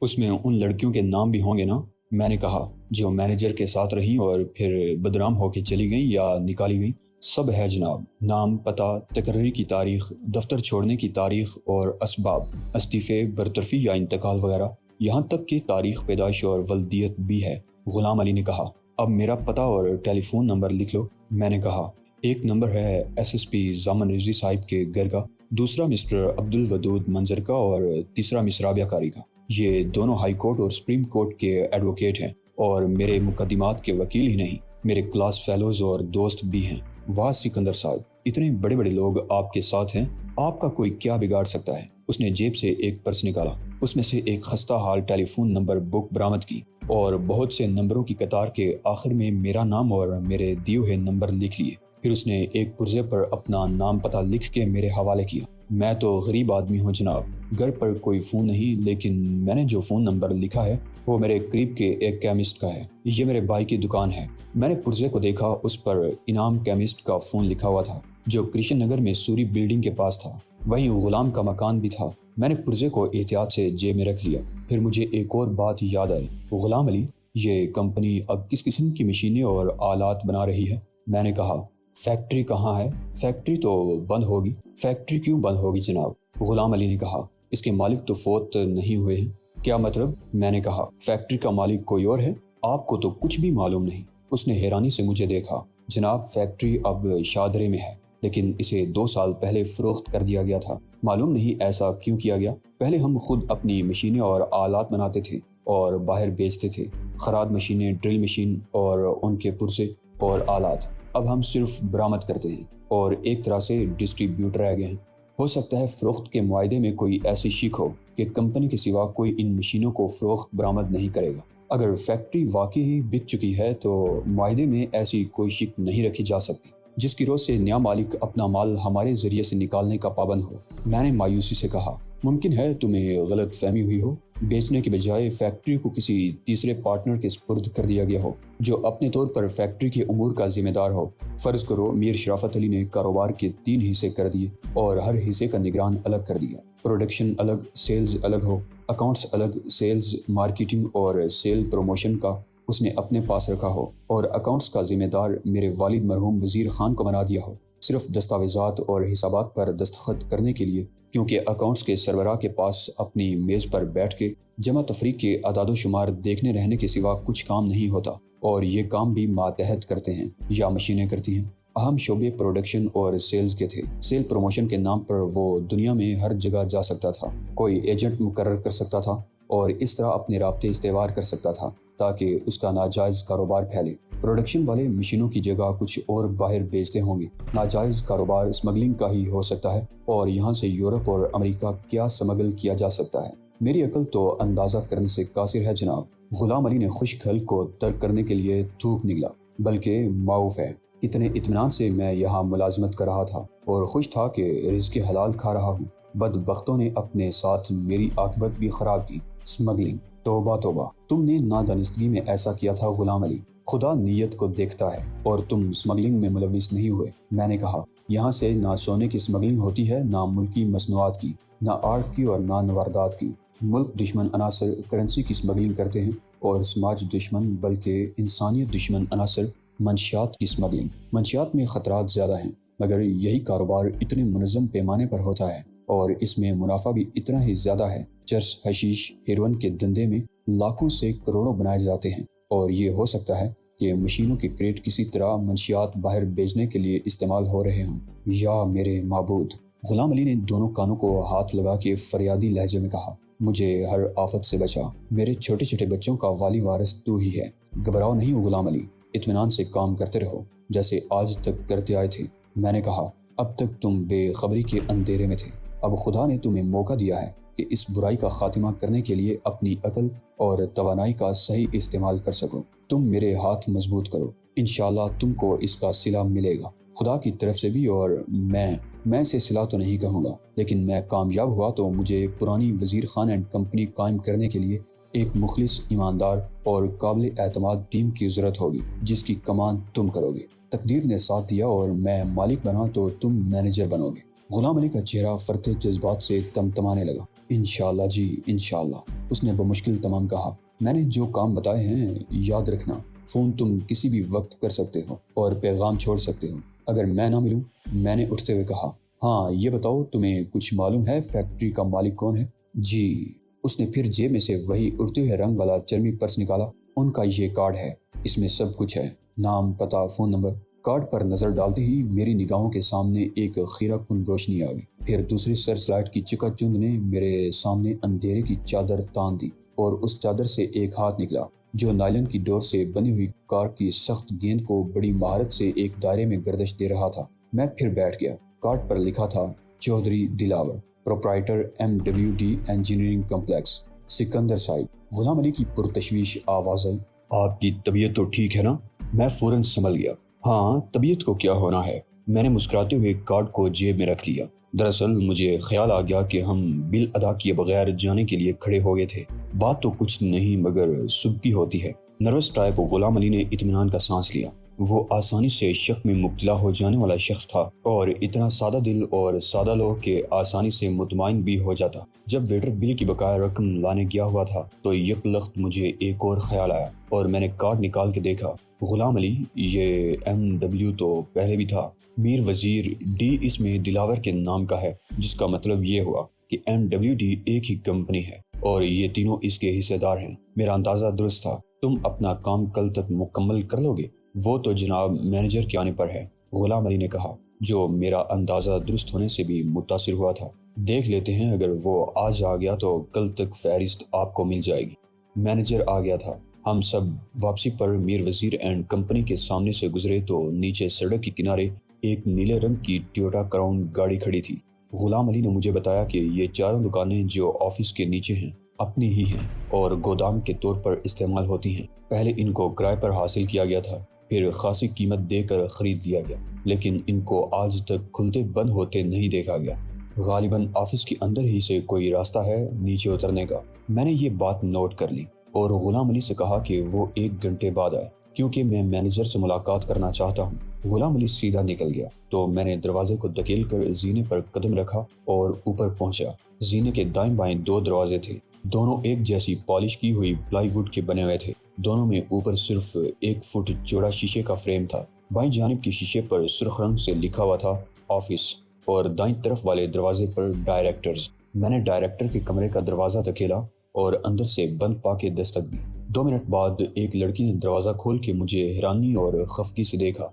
اس میں ان لڑکیوں کے نام بھی ہوں گے نا؟ میں نے کہا، جو مینیجر کے ساتھ رہیں اور پھر بدنام ہو کے چلی گئیں یا نکالی گئیں۔ سب ہے جناب، نام، پتہ، تقرری کی تاریخ، دفتر چھوڑنے کی تاریخ اور اسباب، استعفے، برطرفی یا انتقال وغیرہ، یہاں تک کہ تاریخ پیدائش اور ولدیت بھی ہے۔ غلام علی نے کہا، اب میرا پتہ اور ٹیلی فون نمبر لکھ لو۔ میں نے کہا، ایک نمبر ہے ایس پی زامن رضوی صاحب کے گھر کا، دوسرا مسٹر عبدالودود منظر کا اور تیسرا مس رابعہ قاری کا۔ یہ دونوں ہائی کورٹ اور سپریم کورٹ کے ایڈوکیٹ ہیں اور میرے مقدمات کے وکیل ہی نہیں، میرے کلاس فیلوز اور دوست بھی ہیں۔ واہ سکندر صاحب، اتنے بڑے بڑے لوگ آپ کے ساتھ ہیں، آپ کا کوئی کیا بگاڑ سکتا ہے؟ اس نے جیب سے ایک پرس نکالا، اس میں سے ایک خستہ حال ٹیلی فون نمبر بک برآمد کی اور بہت سے نمبروں کی قطار کے آخر میں میرا نام اور میرے دیے ہوئے نمبر لکھ لیے۔ پھر اس نے ایک پرزے پر اپنا نام پتہ لکھ کے میرے حوالے کیا۔ میں تو غریب آدمی ہوں جناب، گھر پر کوئی فون نہیں، لیکن میں نے جو فون نمبر لکھا ہے وہ میرے قریب کے ایک کیمسٹ کا ہے۔ یہ میرے بھائی کی دکان ہے۔ میں نے پرزے کو دیکھا، اس پر انعام کیمسٹ کا فون لکھا ہوا تھا جو کرشن نگر میں سوری بلڈنگ کے پاس تھا، وہیں غلام کا مکان بھی تھا۔ میں نے پرزے کو احتیاط سے جیب میں رکھ لیا۔ پھر مجھے ایک اور بات یاد آئی، غلام علی، یہ کمپنی اب کس قسم کی مشینیں اور آلات بنا رہی ہے؟ میں نے کہا، فیکٹری کہاں ہے؟ فیکٹری تو بند ہوگی۔ فیکٹری کیوں بند ہوگی جناب؟ غلام علی نے کہا، اس کے مالک تو فوت نہیں ہوئے ہیں۔ کیا مطلب؟ میں نے کہا، فیکٹری کا مالک کوئی اور ہے، آپ کو تو کچھ بھی معلوم نہیں۔ اس نے حیرانی سے مجھے دیکھا۔ جناب، فیکٹری اب شادرے میں ہے، لیکن اسے 2 سال پہلے فروخت کر دیا گیا تھا۔ معلوم نہیں ایسا کیوں کیا گیا۔ پہلے ہم خود اپنی مشینیں اور آلات بناتے تھے اور باہر بیچتے تھے، خراد مشینیں، ڈرل مشین اور ان کے پرزے اور آلات۔ اب ہم صرف برآمد کرتے ہیں اور ایک طرح سے ڈسٹریبیوٹر رہ گئے ہیں۔ ہو سکتا ہے فروخت کے معاہدے میں کوئی ایسی شک ہو کہ کمپنی کے سوا کوئی ان مشینوں کو فروخت برآمد نہیں کرے گا۔ اگر فیکٹری واقعی بک چکی ہے تو معاہدے میں ایسی کوئی شک نہیں رکھی جا سکتی جس کی روز سے نیا مالک اپنا مال ہمارے ذریعے سے نکالنے کا پابند ہو۔ میں نے مایوسی سے کہا، ممکن ہے تمہیں غلط فہمی ہوئی ہو، بیچنے کے بجائے فیکٹری کو کسی تیسرے پارٹنر کے سپرد کر دیا گیا ہو جو اپنے طور پر فیکٹری کے امور کا ذمہ دار ہو۔ فرض کرو میر شرافت علی نے کاروبار کے 3 حصے کر دیے اور ہر حصے کا نگران الگ کر دیا۔ پروڈکشن الگ، سیلز الگ ہو، اکاؤنٹس الگ، سیلز، مارکیٹنگ اور سیل پروموشن کا اس نے اپنے پاس رکھا ہو اور اکاؤنٹس کا ذمہ دار میرے والد مرحوم وزیر خان کو بنا دیا ہو، صرف دستاویزات اور حسابات پر دستخط کرنے کے لیے، کیونکہ اکاؤنٹس کے سربراہ کے پاس اپنی میز پر بیٹھ کے جمع تفریق کے اعداد و شمار دیکھنے رہنے کے سوا کچھ کام نہیں ہوتا، اور یہ کام بھی ماتحت کرتے ہیں یا مشینیں کرتی ہیں۔ اہم شعبے پروڈکشن اور سیلز کے تھے۔ سیل پروموشن کے نام پر وہ دنیا میں ہر جگہ جا سکتا تھا، کوئی ایجنٹ مقرر کر سکتا تھا اور اس طرح اپنے رابطے استوار کر سکتا تھا تاکہ اس کا ناجائز کاروبار پھیلے۔ پروڈکشن والے مشینوں کی جگہ کچھ اور باہر بیچتے ہوں گے۔ ناجائز کاروبار اسمگلنگ کا ہی ہو سکتا ہے، اور یہاں سے یورپ اور امریکہ کیا اسمگل کیا جا سکتا ہے؟ میری عقل تو اندازہ کرنے سے قاصر ہے جناب۔ غلام علی نے خشک حلق کو ترک کرنے کے لیے تھوک نگلا۔ بلکہ معاف ہے، کتنے اطمینان سے میں یہاں ملازمت کر رہا تھا اور خوش تھا کہ رزق حلال کھا رہا ہوں۔ بدبختوں نے اپنے ساتھ میری عاقبت بھی خراب کی۔ اسمگلنگ، توبہ توبہ، تم نے نادانستگی میں ایسا کیا تھا غلام علی۔ خدا نیت کو دیکھتا ہے اور تم اسمگلنگ میں ملوث نہیں ہوئے۔ میں نے کہا، یہاں سے نہ سونے کی اسمگلنگ ہوتی ہے، نہ ملکی مصنوعات کی، نہ آرٹ کی اور نہ واردات کی۔ ملک دشمن عناصر کرنسی کی اسمگلنگ کرتے ہیں اور سماج دشمن بلکہ انسانیت دشمن عناصر منشیات کی اسمگلنگ۔ منشیات میں خطرات زیادہ ہیں، مگر یہی کاروبار اتنے منظم پیمانے پر ہوتا ہے اور اس میں منافع بھی اتنا ہی زیادہ ہے۔ چرس، حشیش، ہیروئن کے دندے میں لاکھوں سے کروڑوں بنائے جاتے ہیں، اور یہ ہو سکتا ہے کہ مشینوں کے کریٹ کسی طرح منشیات باہر بیچنے کے لیے استعمال ہو رہے ہوں۔ یا میرے معبود! غلام علی نے دونوں کانوں کو ہاتھ لگا کے فریادی لہجے میں کہا، مجھے ہر آفت سے بچا۔ میرے چھوٹے چھوٹے بچوں کا والی وارث تو ہی ہے۔ گھبراؤ نہیں غلام علی، اطمینان سے کام کرتے رہو جیسے آج تک کرتے آئے تھے۔ میں نے کہا، اب تک تم بے خبری کے اندھیرے میں تھے، اب خدا نے تمہیں موقع دیا ہے کہ اس برائی کا خاتمہ کرنے کے لیے اپنی عقل اور توانائی کا صحیح استعمال کر سکو۔ تم میرے ہاتھ مضبوط کرو، انشاءاللہ تم کو اس کا صلہ ملے گا، خدا کی طرف سے بھی، اور میں اسے صلہ تو نہیں کہوں گا، لیکن میں کامیاب ہوا تو مجھے پرانی وزیر خان اینڈ کمپنی قائم کرنے کے لیے ایک مخلص، ایماندار اور قابل اعتماد ٹیم کی ضرورت ہوگی جس کی کمان تم کرو گے۔ تقدیر نے ساتھ دیا اور میں مالک بنا تو تم مینیجر بنو گے۔ غلام علی کا چہرہ فرط جذبات سے تمتمانے لگا۔ انشاءاللہ جی انشاءاللہ، اس نے بمشکل تمام کہا۔ میں نے جو کام بتائے ہیں یاد رکھنا، فون تم کسی بھی وقت کر سکتے ہو اور پیغام چھوڑ سکتے ہو اگر میں نہ ملوں۔ میں نے اٹھتے ہوئے کہا، ہاں یہ بتاؤ تمہیں کچھ معلوم ہے فیکٹری کا مالک کون ہے؟ جی۔ اس نے پھر جیب میں سے وہی اڑتے ہوئے رنگ والا چرمی پرس نکالا۔ ان کا یہ کارڈ ہے، اس میں سب کچھ ہے، نام، پتہ، فون نمبر۔ کارڈ پر نظر ڈالتے ہی میری نگاہوں کے سامنے ایک خیرہ کن روشنی آ گئی۔ پھر دوسری سرچ لائٹ کی چکا چوند نے میرے سامنے اندھیرے کی چادر تان دی اور اس چادر سے ایک ہاتھ نکلا جو نائلن کی ڈور سے بنی ہوئی کار کی سخت گیند کو بڑی مہارت سے ایک دائرے میں گردش دے رہا تھا۔ میں پھر بیٹھ گیا۔ کارڈ پر لکھا تھا Chaudhry Dilawar, proprietor MWD engineering complex, Sikandar site. Ghulam Ali کی پرتشویش آواز آئی، آپ کی طبیعت تو ٹھیک ہے نا؟ میں فوراً سنبھل گیا۔ ہاں طبیعت کو کیا ہونا ہے، میں نے مسکراتے ہوئے کارڈ کو جیب میں رکھ لیا۔ دراصل مجھے خیال آ گیا کہ ہم بل ادا کیے بغیر جانے کے لیے کھڑے ہو گئے تھے۔ بات تو کچھ نہیں مگر صبح کی ہوتی ہے۔ نروس ٹائپ غلام علی نے اطمینان کا سانس لیا۔ وہ آسانی سے شک میں مبتلا ہو جانے والا شخص تھا اور اتنا سادہ دل اور سادہ لوگ کہ آسانی سے مطمئن بھی ہو جاتا۔ جب ویٹر بل کی بقایا رقم لانے گیا ہوا تھا تو یک لخت مجھے ایک اور خیال آیا اور میں نے کارڈ نکال کے دیکھا۔ غلام علی، یہ MW تو پہلے بھی تھا، میر وزیر ڈی اس میں دلاور کے نام کا ہے، جس کا مطلب یہ ہوا کہ MWD ایک ہی کمپنی ہے اور یہ تینوں اس کے حصے دار ہیں۔ میرا اندازہ درست تھا، تم اپنا کام کل تک مکمل کر لو گے؟ وہ تو جناب مینیجر کے آنے پر ہے، غلام علی نے کہا، جو میرا اندازہ درست ہونے سے بھی متاثر ہوا تھا۔ دیکھ لیتے ہیں، اگر وہ آج آ گیا تو کل تک فہرست آپ کو مل جائے گی۔ مینیجر آ گیا تھا۔ ہم سب واپسی پر میر وزیر اینڈ کمپنی کے سامنے سے گزرے تو نیچے سڑک کے کنارے ایک نیلے رنگ کی ٹویوٹا کراؤن گاڑی کھڑی تھی۔ غلام علی نے مجھے بتایا کہ یہ چاروں دکانیں جو آفس کے نیچے ہیں اپنی ہی ہیں اور گودام کے طور پر استعمال ہوتی ہیں۔ پہلے ان کو کرائے پر حاصل کیا گیا تھا، پھر خاصی قیمت دے کر خرید لیا گیا، لیکن ان کو آج تک کھلتے بند ہوتے نہیں دیکھا گیا۔ غالباً آفس کے اندر ہی سے کوئی راستہ ہے نیچے اترنے کا۔ میں نے یہ بات نوٹ کر لی اور غلام علی سے کہا کہ وہ 1 گھنٹے بعد آئے کیونکہ میں مینیجر سے ملاقات کرنا چاہتا ہوں۔ غلام علی سیدھا نکل گیا تو میں نے دروازے کو دھکیل کر زینے پر قدم رکھا اور اوپر پہنچا۔ زینے کے دائیں بائیں 2 دروازے تھے، دونوں ایک جیسی پالش کی ہوئی پلائی ووڈ کے بنے ہوئے تھے۔ دونوں میں اوپر صرف 1 فٹ چوڑا شیشے کا فریم تھا۔ بائیں جانب کے شیشے پر سرخ رنگ سے لکھا ہوا تھا آفس اور دائیں طرف والے دروازے پر ڈائریکٹرز۔ میں نے ڈائریکٹر کے کمرے کا دروازہ دھکیلا اور اندر سے بند پا کے دستک دی۔ 2 منٹ بعد ایک لڑکی نے دروازہ کھول کے مجھے حیرانی اور خفگی سے دیکھا۔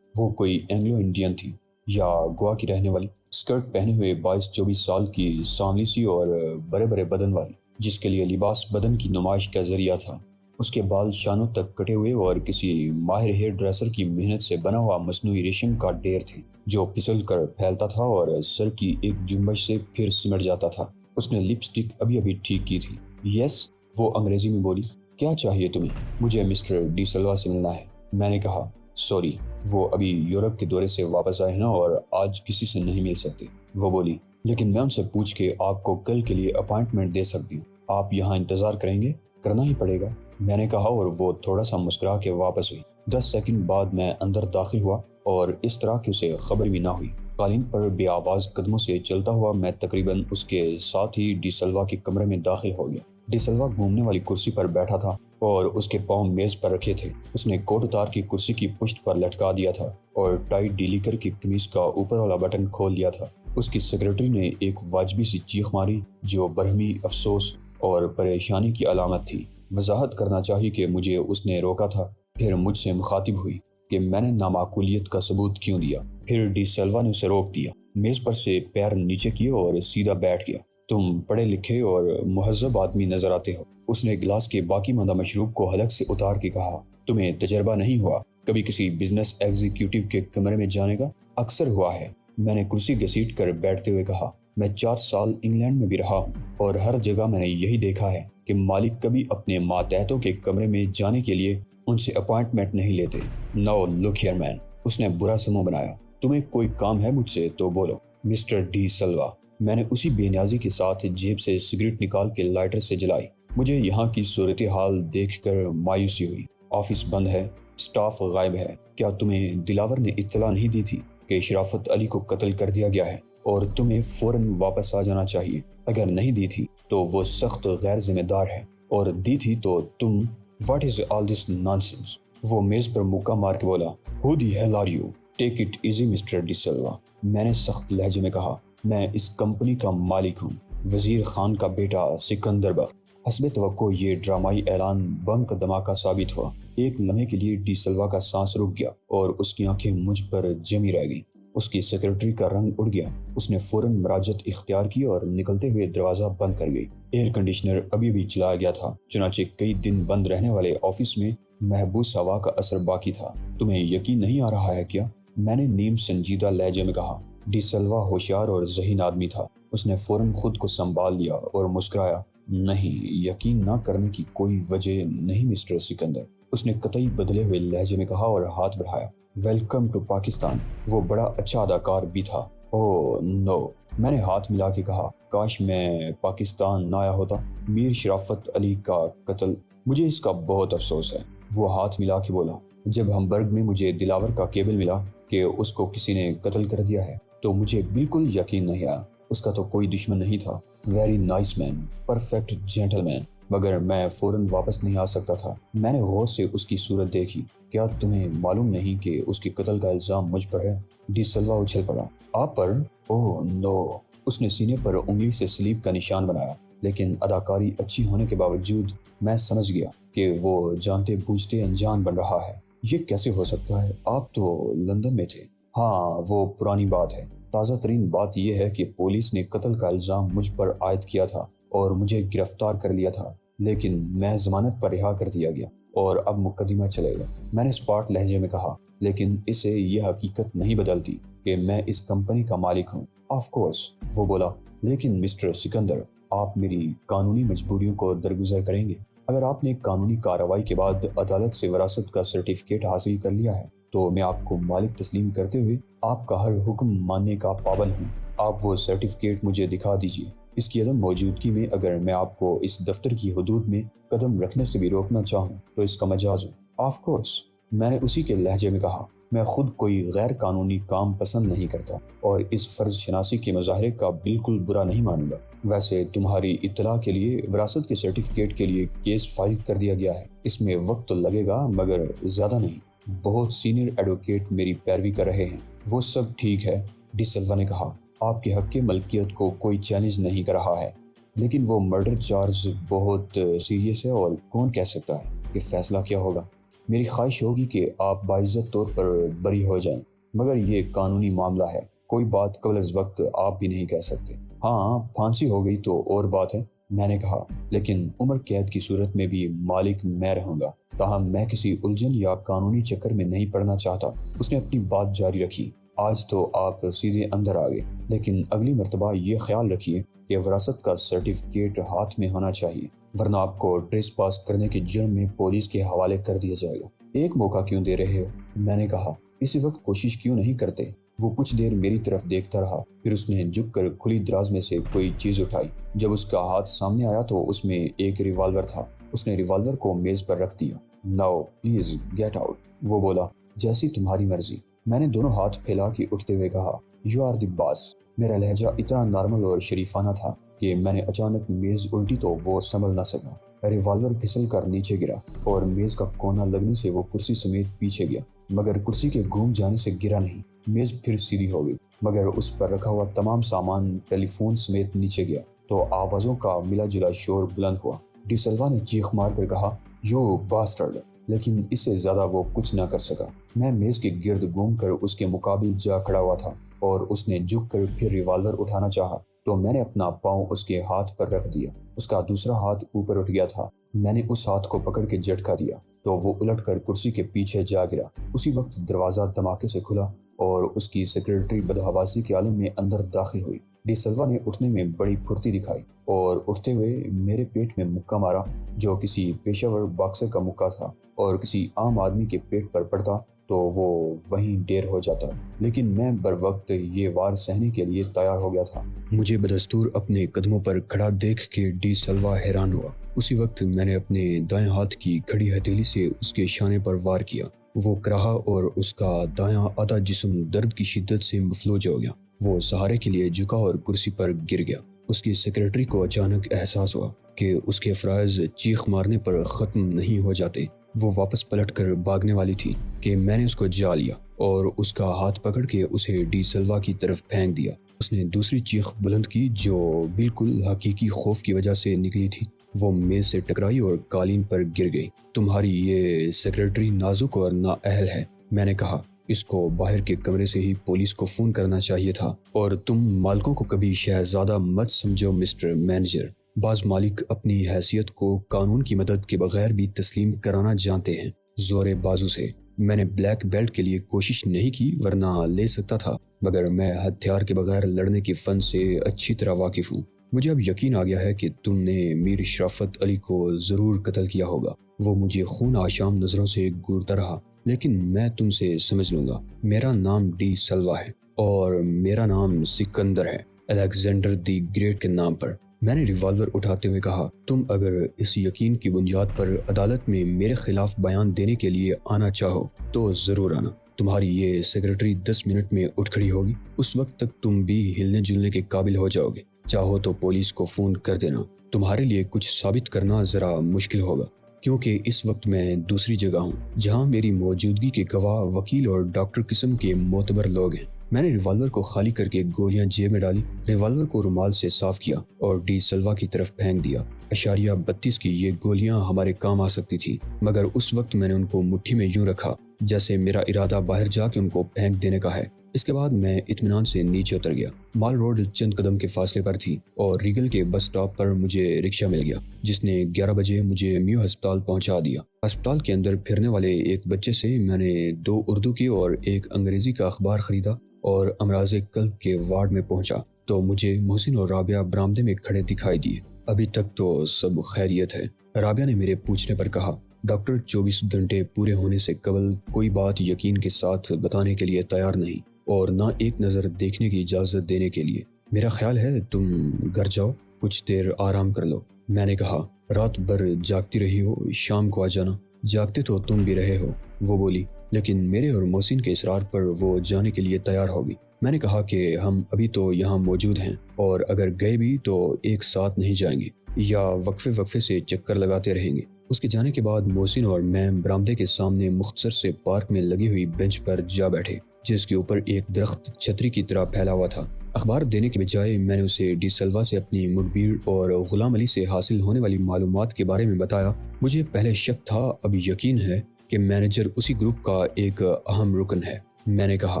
وہ کوئی اینگلو انڈین تھی یا گوا کی رہنے والی، اسکرٹ پہنے ہوئے 22-24 سال کی، سانولی سی اور بڑے بڑے بدن والی، جس کے لیے لباس بدن کی نمائش کا ذریعہ تھا۔ اس کے بال شانوں تک کٹے ہوئے اور کسی ماہر ہیئر ڈریسر کی محنت سے بنا ہوا مصنوعی ریشم کا ڈیر تھے جو پھسل کر پھیلتا تھا اور سر کی ایک جنبش سے پھر سمٹ جاتا تھا۔ اس نے لپسٹک ابھی ٹھیک کی تھی۔ یس، وہ انگریزی میں بولی، کیا چاہیے تمہیں؟ مجھے مسٹر ڈی سلوا سے ملنا ہے، میں نے کہا۔ سوری، وہ ابھی یورپ کے دورے سے واپس آئے ہیں اور آج کسی سے نہیں مل سکتے، وہ بولی، لیکن میں ان سے پوچھ کے آپ کو کل کے لیے اپائنٹمنٹ دے سکتی ہوں۔ آپ یہاں انتظار کریں گے؟ کرنا ہی پڑے گا، میں نے کہا اور وہ تھوڑا سا مسکرا کے واپس ہوئی۔ 10 سیکنڈ بعد میں اندر داخل ہوا اور اس طرح کہ اسے خبر بھی نہ ہوئی۔ قالین پر بے آواز قدموں سے چلتا ہوا میں تقریباً اس کے ساتھ ہی ڈی سلوا کے کمرے میں داخل ہو گیا۔ ڈی سلوا گھومنے والی کرسی پر بیٹھا تھا اور اس کے پاؤں میز پر رکھے تھے۔ اس نے کوٹ اتار کے کرسی کی پشت پر لٹکا دیا تھا اور ٹائی ڈیلی کر کے قمیص کا اوپر والا بٹن کھول لیا تھا۔ اس کی سیکرٹری نے ایک واجبی سی چیخ ماری جو برہمی، افسوس اور پریشانی کی علامت تھی۔ وضاحت کرنا چاہیے کہ مجھے اس نے روکا تھا، پھر مجھ سے مخاطب ہوئی کہ میں نے نامعقولیت کا ثبوت کیوں دیا۔ پھر ڈی سلوا نے اسے روک دیا، میز پر سے پیر نیچے کیے اور سیدھا بیٹھ گیا۔ تم پڑھے لکھے اور مہذب آدمی نظر آتے ہو، اس نے گلاس کے باقی ماندہ مشروب کو حلق سے اتار کے کہا۔ تمہیں تجربہ نہیں ہوا کبھی کسی بزنس ایگزیکٹو کے کمرے میں جانے کا؟ اکثر ہوا ہے، میں نے کرسی گھسیٹ کر بیٹھتے ہوئے کہا۔ میں 4 سال انگلینڈ میں بھی رہا ہوں اور ہر جگہ میں نے یہی دیکھا ہے کہ مالک کبھی اپنے ماتحتوں کے کمرے میں جانے کے لیے ان سے اپائنٹمنٹ نہیں لیتے۔ نو لک ہیئر مین، اس نے برا سا منہ بنایا، تمہیں کوئی کام ہے مجھ سے تو بولو۔ مسٹر ڈی سلوا، میں نے اسی بے نیازی کے ساتھ جیب سے سگریٹ نکال کے لائٹر سے جلائی۔ مجھے یہاں کی صورتحال دیکھ کر مایوسی ہوئی۔ آفس بند ہے، سٹاف غائب ہے۔ کیا تمہیں دلاور نے اطلاع نہیں دی تھی کہ شرافت علی کو قتل کر دیا گیا ہے؟ اور تمہیں فوراً واپس آ جانا چاہیے۔ اگر نہیں دی تھی تو وہ سخت غیر ذمہ دار ہے، اور دی تھی تو تم what is all this nonsense. وہ میز پر مکہ مار کے بولا، who the hell are you? Take it easy mister De Silva. میں نے سخت لہجے میں کہا، میں اس کمپنی کا مالک ہوں، وزیر خان کا بیٹا سکندر بخت۔ حسب توقع یہ ڈرامائی اعلان بم کا دھماکہ ثابت ہوا۔ ایک لمحے کے لیے ڈی سلوا کا سانس رک گیا اور اس کی آنکھیں مجھ پر جمی رہ گئیں۔ اس کی سیکرٹری کا رنگ اڑ گیا۔ اس نے فوراً مراجعت اختیار کی اور نکلتے ہوئے دروازہ بند کر گئی۔ ایئر کنڈیشنر ابھی بھی چلایا گیا تھا، چنانچہ کئی دن بند رہنے والے آفس میں محبوس ہوا کا اثر باقی تھا۔ تمہیں یقین نہیں آ رہا ہے کیا؟ میں نے نیم سنجیدہ لہجے میں کہا۔ ڈی سلوا ہوشیار اور ذہین آدمی تھا۔ اس نے فوراً خود کو سنبھال لیا اور مسکرایا، نہیں، یقین نہ کرنے کی کوئی وجہ نہیں مسٹر سکندر۔ اس نے قطعی بدلے ہوئے لہجے میں کہا اور ہاتھ بڑھایا۔ Welcome to Pakistan. وہ بڑا اچھا اداکار بھی تھا۔ اوہ نو، میں نے ہاتھ ملا کے کہا، کاش میں پاکستان نہ آیا ہوتا۔ میر شرافت علی کا قتل، مجھے اس کا بہت افسوس ہے۔ وہ ہاتھ ملا کے بولا، جب ہمبرگ میں مجھے دلاور کا کیبل ملا کہ اس کو کسی نے قتل کر دیا ہے تو مجھے بالکل یقین نہیں آیا۔ اس کا تو کوئی دشمن نہیں تھا۔ ویری نائس مین، پرفیکٹ جینٹل مین، مگر میں فوراً واپس نہیں آ سکتا تھا۔ میں نے غور سے اس کی صورت دیکھی۔ کیا تمہیں معلوم نہیں کہ اس کے قتل کا الزام مجھ پر ہے؟ ڈی سلوا اچھل پڑا۔ آپ پر؟ اوہ نو۔ اس نے سینے پر انگلی سے سلیپ کا نشان بنایا، لیکن اداکاری اچھی ہونے کے باوجود میں سمجھ گیا کہ وہ جانتے بوجھتے انجان بن رہا ہے۔ یہ کیسے ہو سکتا ہے؟ آپ تو لندن میں تھے۔ ہاں، وہ پرانی بات ہے۔ تازہ ترین بات یہ ہے کہ پولیس نے قتل کا الزام مجھ پر عائد کیا تھا اور مجھے گرفتار کر لیا تھا، لیکن میں ضمانت پر رہا کر دیا گیا اور اب مقدمہ چلے گا۔ میں نے سپاٹ لہجے میں کہا، لیکن اسے یہ حقیقت نہیں بدلتی کہ میں اس کمپنی کا مالک ہوں۔ آف کورس، وہ بولا، لیکن مسٹر سکندر، آپ میری قانونی مجبوریوں کو درگزر کریں گے۔ اگر آپ نے قانونی کارروائی کے بعد عدالت سے وراثت کا سرٹیفکیٹ حاصل کر لیا ہے تو میں آپ کو مالک تسلیم کرتے ہوئے آپ کا ہر حکم ماننے کا پابند ہوں۔ آپ وہ سرٹیفکیٹ مجھے دکھا دیجیے۔ اس کی عدم موجودگی میں اگر میں آپ کو اس دفتر کی حدود میں قدم رکھنے سے بھی روکنا چاہوں تو اس کا مجاز ہو۔ آف کورس، میں نے اسی کے لہجے میں کہا، میں خود کوئی غیر قانونی کام پسند نہیں کرتا اور اس فرض شناسی کے مظاہرے کا بالکل برا نہیں مانوں گا۔ ویسے تمہاری اطلاع کے لیے وراثت کے سرٹیفکیٹ کے لیے کیس فائل کر دیا گیا ہے۔ اس میں وقت تو لگے گا مگر زیادہ نہیں۔ بہت سینئر ایڈوکیٹ میری پیروی کر رہے ہیں۔ وہ سب ٹھیک ہے، ڈی سلوا نے کہا، آپ کے حق کی ملکیت کو کوئی چیلنج نہیں کر رہا ہے، لیکن وہ مرڈر چارج بہت سیریس ہے اور کون کہہ سکتا ہے کہ فیصلہ کیا ہوگا۔ میری خواہش ہوگی کہ آپ باعزت طور پر بری ہو جائیں، مگر یہ قانونی معاملہ ہے، کوئی بات قبل از وقت آپ بھی نہیں کہہ سکتے۔ ہاں، پھانسی ہو گئی تو اور بات ہے، میں نے کہا، لیکن عمر قید کی صورت میں بھی مالک میں رہوں گا۔ تاہم میں کسی الجھن یا قانونی چکر میں نہیں پڑنا چاہتا۔ اس نے اپنی بات جاری رکھی، آج تو آپ سیدھے اندر آ گئے، لیکن اگلی مرتبہ یہ خیال رکھیے کہ وراثت کا سرٹیفکیٹ ہاتھ میں ہونا چاہیے، ورنہ آپ کو ٹریس پاس کرنے کے جرم میں پولیس کے حوالے کر دیا جائے گا۔ ایک موقع کیوں دے رہے ہو؟ میں نے کہا، اسی وقت کوشش کیوں نہیں کرتے؟ وہ کچھ دیر میری طرف دیکھتا رہا، پھر اس نے جھک کر کھلی دراز میں سے کوئی چیز اٹھائی۔ جب اس کا ہاتھ سامنے آیا تو اس میں ایک ریوالور تھا۔ اس نے ریوالور کو میز پر رکھ دیا۔ ناؤ پلیز گیٹ آؤٹ، وہ بولا، جیسی تمہاری مرضی۔ میں نے دونوں ہاتھ پھیلا کے اٹھتے ہوئے کہا، یو آر دی باس۔ میرا لہجہ اتنا نارمل اور شریفانہ تھا کہ میں نے اچانک میز الٹی تو وہ سنبھل نہ سکا۔ ریوالور پھسل کر نیچے گرا اور میز کا کونا لگنے سے وہ کرسی سمیت پیچھے گیا، مگر کرسی کے گھوم جانے سے گرا نہیں۔ میز پھر سیدھی ہو گئی، مگر اس پر رکھا ہوا تمام سامان ٹیلی فون سمیت نیچے گیا تو آوازوں کا ملا جلا شور بلند ہوا۔ ڈی سلوا نے چیخ مار کر کہا، یو باسٹرڈ، لیکن اس سے زیادہ وہ کچھ نہ کر سکا۔ میں میز کے گرد گھوم کر اس کے مقابل جا کھڑا ہوا تھا اور اس نے جھک کر پھر ریوالور اٹھانا چاہا تو میں نے اپنا پاؤں اس کے ہاتھ پر رکھ دیا۔ اس کا دوسرا ہاتھ اوپر اٹھ گیا تھا۔ میں نے اس ہاتھ کو پکڑ کے جھٹکا دیا تو وہ الٹ کر کرسی کے پیچھے جا گرا۔ اسی وقت دروازہ دھماکے سے کھلا اور اس کی سیکرٹری بدحواسی کے عالم میں اندر داخل ہوئی۔ ڈی سلوا نے اٹھنے میں بڑی پھرتی دکھائی اور اٹھتے ہوئے میرے پیٹ میں مکہ مارا، جو کسی پیشہ ور باکسر کا مکہ تھا، اور کسی عام آدمی کے پیٹ پر پڑتا تو وہ وہیں ڈیر ہو جاتا، لیکن میں بر وقت یہ وار سہنے کے لیے تیار ہو گیا تھا۔ مجھے بدستور اپنے قدموں پر کھڑا دیکھ کے ڈی سلوا حیران ہوا۔ اسی وقت میں نے اپنے دائیں ہاتھ کی کھڑی ہتھیلی سے اس کے شانے پر وار کیا۔ وہ کراہا اور اس کا دایاں آدھا جسم درد کی شدت سے مفلوج ہو گیا۔ وہ سہارے کے لیے جھکا اور کرسی پر گر گیا۔ اس کی سیکرٹری کو اچانک احساس ہوا کہ اس کے فرائض چیخ مارنے پر ختم نہیں ہو جاتے۔ وہ واپس پلٹ کر بھاگنے والی تھی کہ میں نے اس کو جا لیا اور اس کا ہاتھ پکڑ کے اسے ڈی سلوا کی طرف پھینک دیا۔ اس نے دوسری چیخ بلند کی جو بالکل حقیقی خوف کی وجہ سے نکلی تھی۔ وہ میز سے ٹکرائی اور قالین پر گر گئی۔ تمہاری یہ سیکرٹری نازک اور نااہل ہے، میں نے کہا۔ اس کو باہر کے کمرے سے ہی پولیس کو فون کرنا چاہیے تھا، اور تم مالکوں کو کبھی شہزادہ مت سمجھو مسٹر مینیجر۔ بعض مالک اپنی حیثیت کو قانون کی مدد کے بغیر بھی تسلیم کرانا جانتے ہیں۔ زور بازو سے میں نے بلیک بیلٹ کے لیے کوشش نہیں کی، ورنہ لے سکتا تھا، مگر میں ہتھیار کے بغیر لڑنے کے فن سے اچھی طرح واقف ہوں۔ مجھے اب یقین آ گیا ہے کہ تم نے میر شرافت علی کو ضرور قتل کیا ہوگا۔ وہ مجھے خون آشام نظروں سے گھورتا رہا، لیکن میں تم سے سمجھ لوں گا۔ میرا نام ڈی سلوا ہے اور میرا نام سکندر ہے، الیگزینڈر دی گریٹ کے نام پر۔ میں نے ریوالور اٹھاتے ہوئے کہا، تم اگر اس یقین کی بنیاد پر عدالت میں میرے خلاف بیان دینے کے لیے آنا چاہو تو ضرور آنا۔ تمہاری یہ سیکرٹری 10 منٹ میں اٹھ کھڑی ہوگی، اس وقت تک تم بھی ہلنے جلنے کے قابل ہو جاؤ گے۔ چاہو تو پولیس کو فون کر دینا۔ تمہارے لیے کچھ ثابت کرنا ذرا مشکل ہوگا، کیونکہ اس وقت میں دوسری جگہ ہوں جہاں میری موجودگی کے گواہ وکیل اور ڈاکٹر قسم کے معتبر لوگ ہیں۔ میں نے ریوالور کو خالی کر کے گولیاں جیب میں ڈالی، ریوالور کو رومال سے صاف کیا اور ڈی سلوا کی طرف پھینک دیا۔ 32 کی یہ گولیاں ہمارے کام آ سکتی تھی، مگر اس وقت میں نے ان کو مٹھی میں یوں رکھا جیسے میرا ارادہ باہر جا کے ان کو پھینک دینے کا ہے۔ اس کے بعد میں اطمینان سے نیچے اتر گیا۔ مال روڈ چند قدم کے فاصلے پر تھی اور ریگل کے بس اسٹاپ پر مجھے رکشہ مل گیا، جس نے 11 بجے مجھے میو ہسپتال پہنچا دیا۔ ہسپتال کے اندر پھرنے والے ایک بچے سے میں نے 2 اردو کے اور 1 انگریزی کا اخبار خریدا اور امراض قلب کے وارڈ میں پہنچا تو مجھے محسن اور رابعہ برآمدے میں کھڑے دکھائی دیے۔ ابھی تک تو سب خیریت ہے، رابعہ نے میرے پوچھنے پر کہا۔ ڈاکٹر 24 گھنٹے پورے ہونے سے قبل کوئی بات یقین کے ساتھ بتانے کے لیے تیار نہیں، اور نہ ایک نظر دیکھنے کی اجازت دینے کے لیے۔ میرا خیال ہے تم گھر جاؤ، کچھ دیر آرام کر لو، میں نے کہا۔ رات بھر جاگتی رہی ہو، شام کو آ جانا۔ جاگتے تو تم بھی رہے ہو، وہ بولی، لیکن میرے اور محسن کے اصرار پر وہ جانے کے لیے تیار ہوگی۔ میں نے کہا کہ ہم ابھی تو یہاں موجود ہیں، اور اگر گئے بھی تو ایک ساتھ نہیں جائیں گے، یا وقفے سے چکر لگاتے رہیں گے۔ اس کے جانے کے بعد محسن اور میں برآمدے کے سامنے مختصر سے پارک میں لگی ہوئی بینچ پر جا بیٹھے، جس کے اوپر ایک درخت چھتری کی طرح پھیلا ہوا تھا۔ اخبار دینے کے بجائے میں نے اسے ڈی سلوا سے اپنی مخبر اور غلام علی سے حاصل ہونے والی معلومات کے بارے میں بتایا۔ مجھے پہلے شک تھا، اب یقین ہے کہ مینیجر اسی گروپ کا ایک اہم رکن ہے۔ میں نے کہا،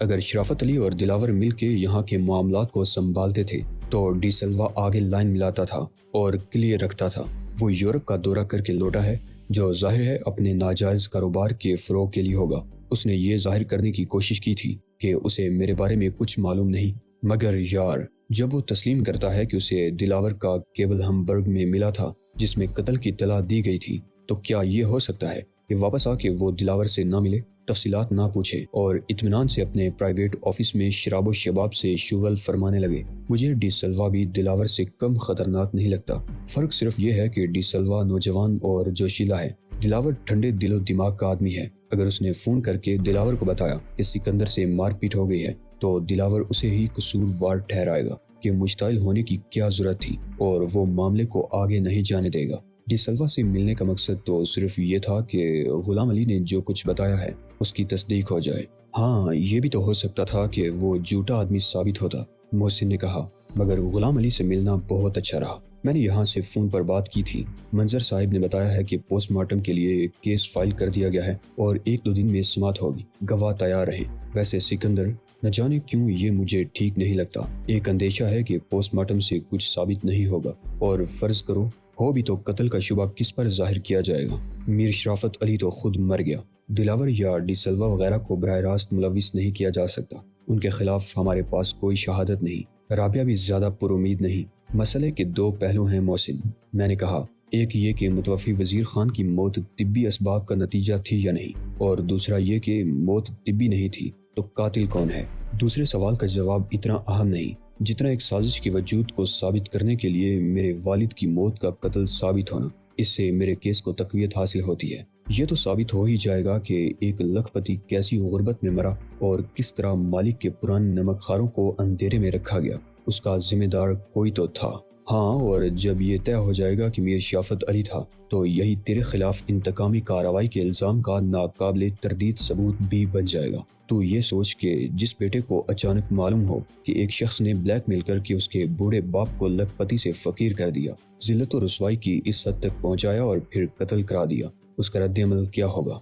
اگر شرافت علی اور دلاور مل کے یہاں کے معاملات کو سنبھالتے تھے تو ڈی سلوا آگے لائن ملاتا تھا اور کلیئر رکھتا تھا۔ وہ یورپ کا دورہ کر کے لوٹا ہے، جو ظاہر ہے اپنے ناجائز کاروبار کے فروغ کے لیے ہوگا۔ اس نے یہ ظاہر کرنے کی کوشش کی تھی کہ اسے میرے بارے میں کچھ معلوم نہیں، مگر یار، جب وہ تسلیم کرتا ہے کہ اسے دلاور کا کیبل ہمبرگ میں ملا تھا جس میں قتل کی اطلاع دی گئی تھی، تو کیا یہ ہو سکتا ہے کہ واپس آ کے وہ دلاور سے نہ ملے، تفصیلات نہ پوچھے اور اطمینان سے اپنے پرائیویٹ آفس میں شراب و شباب سے شغل فرمانے لگے؟ مجھے ڈی سلوا بھی دلاور سے کم خطرناک نہیں لگتا۔ فرق صرف یہ ہے کہ ڈی سلوا نوجوان اور جوشیلا ہے، دلاور ٹھنڈے دل و دماغ کا آدمی ہے۔ اگر اس نے فون کر کے دلاور کو بتایا کہ سکندر سے مار پیٹ ہو گئی ہے تو دلاور اسے ہی قصوروار ٹھہرائے گا کہ مشتعل ہونے کی کیا ضرورت تھی، اور وہ معاملے کو آگے نہیں جانے دے گا۔ ڈی سلوا سے ملنے کا مقصد تو صرف یہ تھا کہ غلام علی نے جو کچھ بتایا ہے اس کی تصدیق ہو جائے۔ ہاں، یہ بھی تو ہو سکتا تھا کہ وہ جھوٹا آدمی ثابت ہوتا، محسن نے کہا، مگر غلام علی سے ملنا بہت اچھا رہا۔ میں نے یہاں سے فون پر بات کی تھی۔ منظر صاحب نے بتایا ہے کہ پوسٹ مارٹم کے لیے کیس فائل کر دیا گیا ہے اور 1-2 دن میں سماعت ہوگی، گواہ تیار رہیں۔ ویسے سکندر، نہ جانے کیوں یہ مجھے ٹھیک نہیں لگتا۔ ایک اندیشہ ہے کہ پوسٹ مارٹم سے کچھ ثابت نہیں ہوگا، اور فرض کرو ہو بھی تو قتل کا شبہ کس پر ظاہر کیا جائے گا؟ میر شرافت علی تو خود مر گیا، دلاور یا ڈی سلوا وغیرہ کو براہ راست ملوث نہیں کیا جا سکتا، ان کے خلاف ہمارے پاس کوئی شہادت نہیں۔ رابعہ بھی زیادہ پر امید نہیں۔ مسئلے کے 2 پہلو ہیں محسن، میں نے کہا، ایک یہ کہ متوفی وزیر خان کی موت طبی اسباب کا نتیجہ تھی یا نہیں، اور دوسرا یہ کہ موت طبی نہیں تھی تو قاتل کون ہے؟ دوسرے سوال کا جواب اتنا اہم نہیں جتنا ایک سازش کے وجود کو ثابت کرنے کے لیے میرے والد کی موت کا قتل ثابت ہونا۔ اس سے میرے کیس کو تقویت حاصل ہوتی ہے۔ یہ تو ثابت ہو ہی جائے گا کہ ایک لکھ پتی کیسی غربت میں مرا اور کس طرح مالک کے پرانے نمک خاروں کو اندھیرے میں رکھا گیا۔ اس کا ذمہ دار کوئی تو تھا۔ ہاں، اور جب یہ طے ہو جائے گا کہ میر شافت علی تھا تو یہی تیرے خلاف انتقامی کارروائی کے الزام کا ناقابل تردید ثبوت بھی بن جائے گا۔ تو یہ سوچ کہ جس بیٹے کو اچانک معلوم ہو کہ ایک شخص نے بلیک میل کر کے اس کے بوڑھے باپ کو لکھ پتی سے فقیر کر دیا، ذلت و رسوائی کی اس حد تک پہنچایا اور پھر قتل کرا دیا، اس کا رد عمل کیا ہوگا؟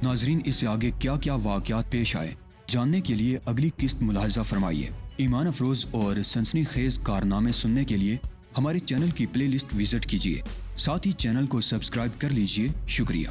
ناظرین، اس سے آگے کیا کیا واقعات پیش آئے جاننے کے لیے اگلی قسط ملاحظہ فرمائیے۔ ایمان افروز اور سنسنی خیز کارنامے سننے کے لیے ہمارے چینل کی پلے لسٹ وزٹ کیجیے، ساتھ ہی چینل کو سبسکرائب کر لیجیے۔ شکریہ۔